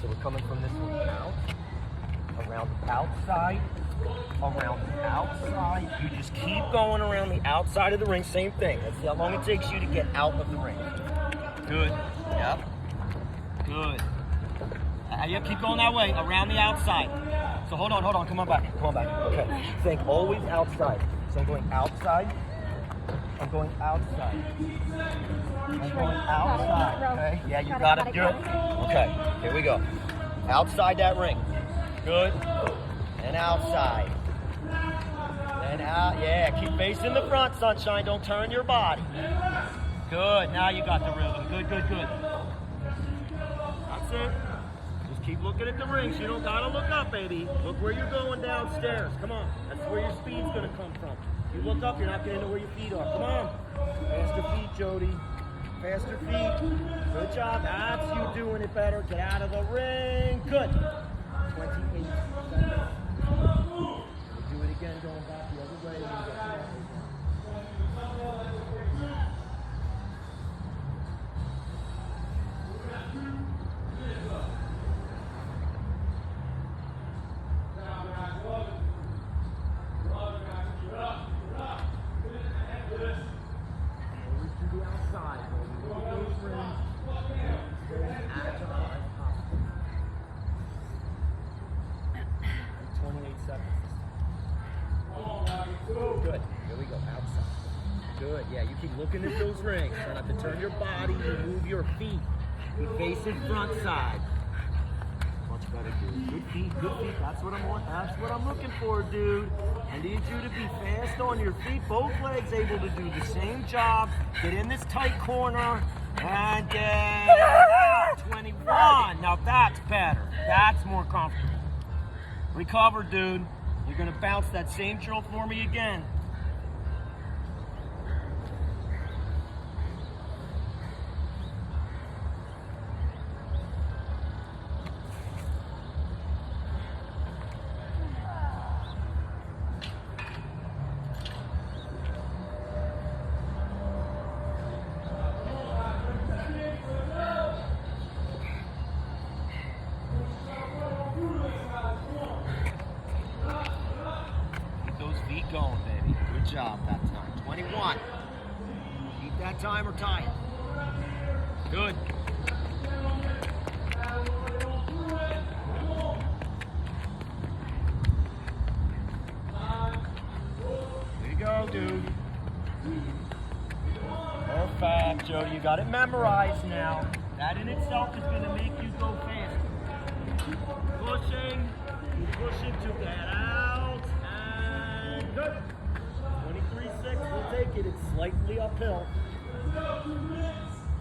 So we're coming from this one out, around the outside, around the outside. You just keep going around the outside of the ring. Same thing. Let's see how long it takes you to get out of the ring. Good. Yep. Good. Yep, keep going that way, around the outside. So hold on, come on back. Okay. Think always outside. So I'm going outside. I'm going outside. Okay. Yeah, you got it. Good. Okay. Here we go. Outside that ring. Good. And outside. And out. Yeah, keep facing the front, Sunshine. Don't turn your body. Good. Now you got the rhythm. Good. That's it. Just keep looking at the rings. You don't gotta look up, baby. Look where you're going downstairs. Come on. That's where your speed's gonna come from. You look up, you're not gonna know where your feet are. Come on. Faster feet, Jody. Faster feet. Good job. That's you doing it better. Get out of the ring. Good. 28 seconds. We'll do it again, going back the other way. Good. Here we go. Outside. Good. Yeah, you keep looking at those rings. You don't have to turn your body. You move your feet. You face it front side. Much better, dude. Good feet. That's what I'm looking for, dude. I need you to be fast on your feet. Both legs able to do the same job. Get in this tight corner and get out. 21. Now that's better. That's more comfortable. Recover, dude. You're gonna bounce that same drill for me again. Keep going, baby. Good job that time. 21. Keep that timer tight. Good. There you go, dude. Perfect, Jody. You got it memorized now. That in itself is going to make you go faster. Keep pushing to get out. Good. 23.6, we'll take it. It's slightly uphill.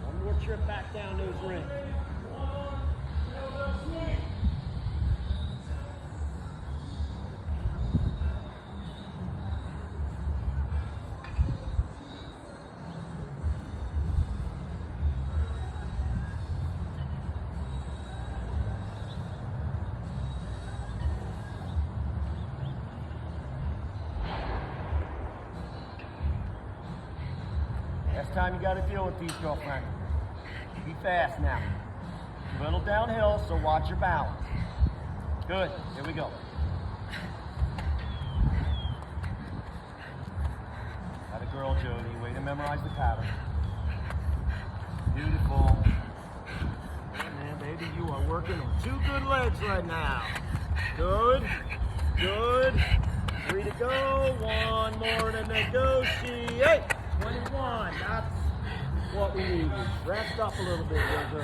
One more trip back down those rings. Next time you got to deal with these, girlfriend. Be fast now. A little downhill, so watch your balance. Good. Here we go. Got a girl, Jody. Way to memorize the pattern. Beautiful. Hey, man, baby, you are working on two good legs right now. Good. 3 to go. One more to negotiate. 21, that's what we need. Rest up a little bit, girl.